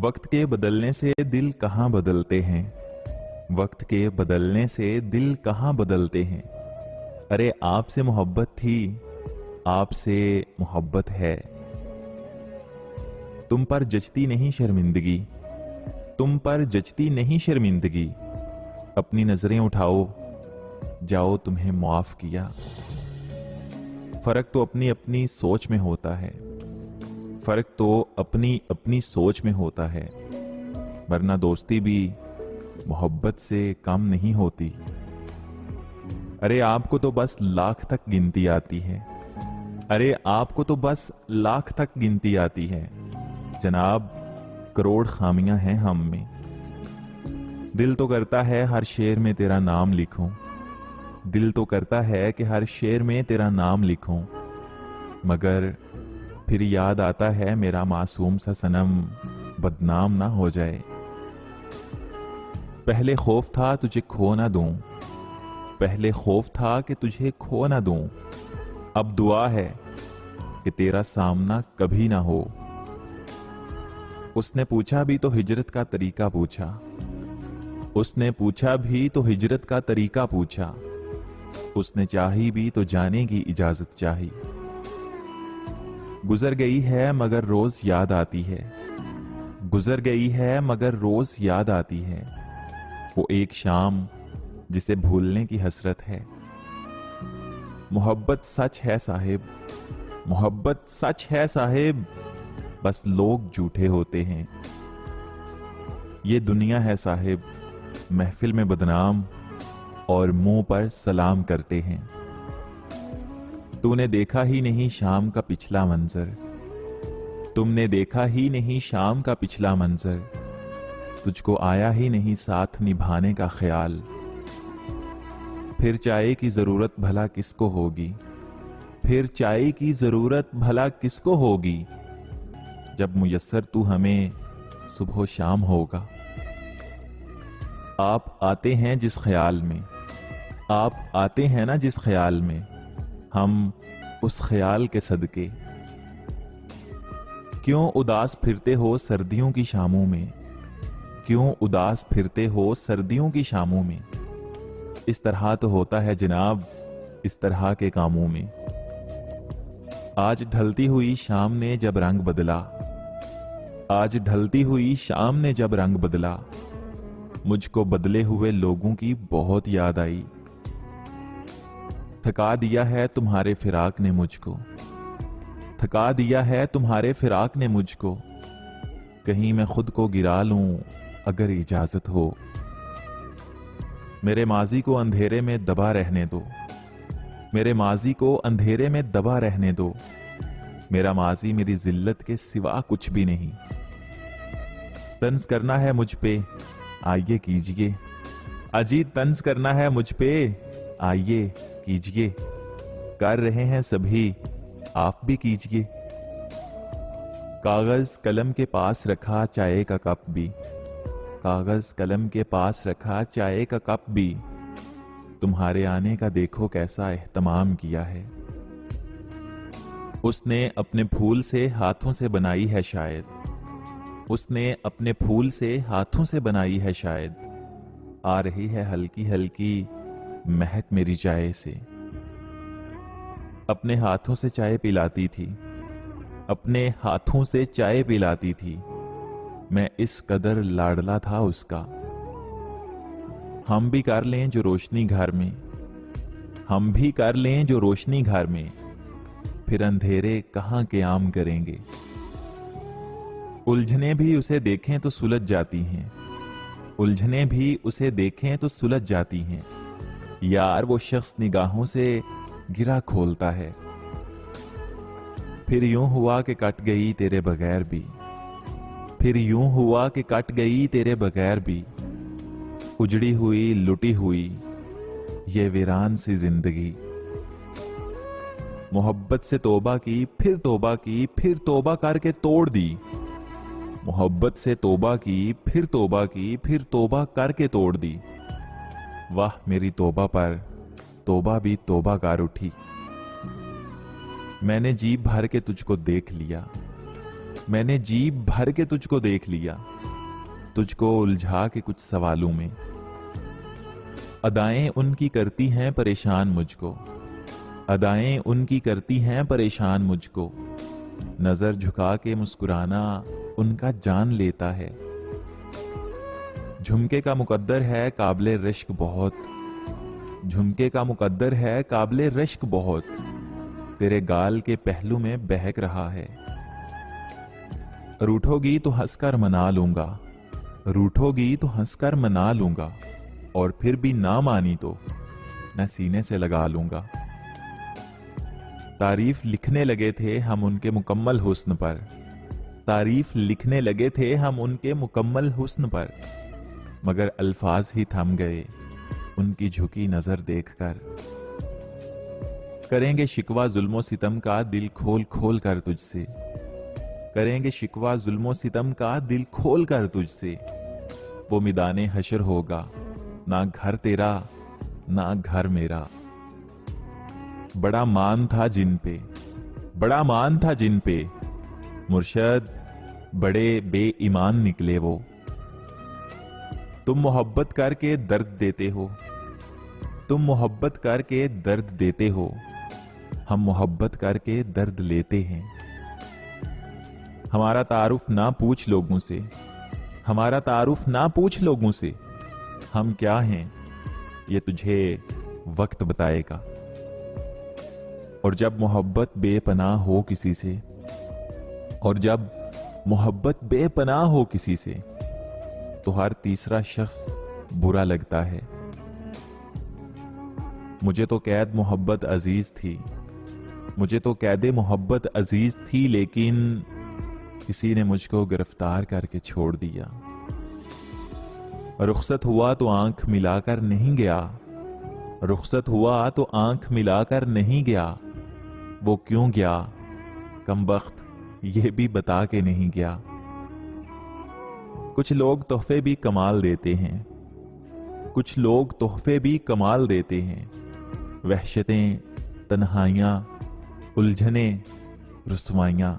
वक्त के बदलने से दिल कहाँ बदलते हैं। वक्त के बदलने से दिल कहाँ बदलते हैं। अरे आपसे मोहब्बत थी, आपसे मोहब्बत है। तुम पर जचती नहीं शर्मिंदगी, तुम पर जचती नहीं शर्मिंदगी। अपनी नजरें उठाओ, जाओ तुम्हें माफ किया। फर्क तो अपनी अपनी सोच में होता है, फर्क तो अपनी अपनी सोच में होता है, वरना दोस्ती भी मोहब्बत से कम नहीं होती। अरे आपको तो बस लाख तक गिनती आती है, अरे आपको तो बस लाख तक गिनती आती है। जनाब करोड़ खामियां हैं हम में। दिल तो करता है हर शेर में तेरा नाम लिखूं, दिल तो करता है कि हर शेर में तेरा नाम लिखूं, मगर फिर याद आता है मेरा मासूम सा सनम बदनाम ना हो जाए। पहले खौफ था तुझे खो ना दूं, पहले खौफ था कि तुझे खो ना दूं, अब दुआ है कि तेरा सामना कभी ना हो। उसने पूछा भी तो हिजरत का तरीका पूछा, उसने पूछा भी तो हिजरत का तरीका पूछा, उसने चाही भी तो जाने की इजाजत चाही। गुजर गई है मगर रोज याद आती है, गुजर गई है मगर रोज याद आती है। वो एक शाम जिसे भूलने की हसरत है। मोहब्बत सच है साहिब, मोहब्बत सच है साहिब, बस लोग झूठे होते हैं। ये दुनिया है साहिब, महफिल में बदनाम और मुंह पर सलाम करते हैं। तूने देखा ही नहीं शाम का पिछला मंजर, तुमने देखा ही नहीं शाम का पिछला मंजर, तुझको आया ही नहीं साथ निभाने का ख्याल। फिर चाय की जरूरत भला किसको होगी, फिर चाय की जरूरत भला किसको होगी, जब मुयस्सर तू हमें सुबह शाम होगा। आप आते हैं जिस ख्याल में, आप आते हैं ना जिस ख्याल में, हम उस ख्याल के सदके। क्यों उदास फिरते हो सर्दियों की शामों में, क्यों उदास फिरते हो सर्दियों की शामों में। इस तरह तो होता है जनाब इस तरह के कामों में। आज ढलती हुई शाम ने जब रंग बदला, आज ढलती हुई शाम ने जब रंग बदला, मुझको बदले हुए लोगों की बहुत याद आई। थका दिया है तुम्हारे फिराक ने मुझको, थका दिया है तुम्हारे फिराक ने मुझको, कहीं मैं खुद को गिरा लूं अगर इजाजत हो। मेरे माजी को अंधेरे में दबा रहने दो, मेरे माजी को अंधेरे में दबा रहने दो। मेरा माजी मेरी जिल्लत के सिवा कुछ भी नहीं। तंज करना है मुझ पे आइए कीजिए, अजी तंज करना है मुझ पे आइए कीजिए। कर रहे हैं सभी आप भी कीजिए। कागज कलम के पास रखा चाय का कप भी, कागज कलम के पास रखा चाय का कप भी, तुम्हारे आने का देखो कैसा एहतमाम किया है। उसने अपने फूल से हाथों से बनाई है शायद, उसने अपने फूल से हाथों से बनाई है शायद। आ रही है हल्की हल्की महक मेरी चाय से। अपने हाथों से चाय पिलाती थी, अपने हाथों से चाय पिलाती थी, मैं इस कदर लाडला था उसका। हम भी कर लें जो रोशनी घर में, हम भी कर लें जो रोशनी घर में, फिर अंधेरे कहां क़याम करेंगे। उलझने भी उसे देखें तो सुलझ जाती हैं, उलझने भी उसे देखें तो सुलझ जाती हैं। यार वो शख्स निगाहों से गिरा खोलता है। फिर यूं हुआ कि कट गई तेरे बगैर भी, फिर यूं हुआ कि कट गई तेरे बगैर भी। उजड़ी हुई लुटी हुई ये वीरान सी जिंदगी। मोहब्बत से तौबा की फिर तौबा की, फिर तौबा करके तोड़ दी। मोहब्बत से तौबा की फिर तौबा की, फिर तौबा करके तोड़ दी। वाह मेरी तौबा पर तौबा भी तौबा कर उठी। मैंने जी भर के तुझको देख लिया, मैंने जीभ भर के तुझको देख लिया, तुझको उलझा के कुछ सवालों में। अदाएं उनकी करती हैं परेशान मुझको, अदाएं उनकी करती हैं परेशान मुझको। नजर झुका के मुस्कुराना उनका जान लेता है। झुमके का मुकद्दर है काबिले रिश्क बहुत, झुमके का मुकद्दर है काबिले रिश्क बहुत। तेरे गाल के पहलू में बहक रहा है। रूठोगी तो हंसकर मना लूंगा, रूठोगी तो हंसकर मना लूंगा। और फिर भी ना मानी तो मैं सीने से लगा लूंगा। तारीफ लिखने लगे थे हम उनके मुकम्मल हुस्न पर, तारीफ लिखने लगे थे हम उनके मुकम्मल हुस्न पर। मगर अल्फाज ही थम गए उनकी झुकी नजर देखकर। करेंगे शिकवा जुल्मो सितम का दिल खोल खोल कर तुझसे, करेंगे शिकवा जुल्मो सितम का दिल खोल कर तुझसे। वो मिदाने हशर होगा, ना घर तेरा ना घर मेरा। बड़ा मान था जिन पे, बड़ा मान था जिन पे, मुर्शद बड़े बेईमान निकले वो। तुम मोहब्बत करके दर्द देते हो, तुम मोहब्बत करके दर्द देते हो। हम मोहब्बत करके दर्द लेते हैं। हमारा तारुफ ना पूछ लोगों से, हमारा तारुफ ना पूछ लोगों से। हम क्या हैं ये तुझे वक्त बताएगा। और जब मोहब्बत बेपनाह हो किसी से, और जब मोहब्बत बेपनाह हो किसी से, तो हर तीसरा शख्स बुरा लगता है। मुझे तो कैद मोहब्बत अजीज थी, मुझे तो कैदे मोहब्बत अजीज थी, लेकिन किसी ने मुझको गिरफ्तार करके छोड़ दिया। रुखसत हुआ तो आंख मिलाकर नहीं गया, रुखसत हुआ तो आंख मिलाकर नहीं गया। वो क्यों गया कमबख्त ये भी बता के नहीं गया। कुछ लोग तोहफे भी कमाल देते हैं, कुछ लोग तोहफे भी कमाल देते हैं। वहशतें, तन्हाइयां, उलझने, रुसवाइयां।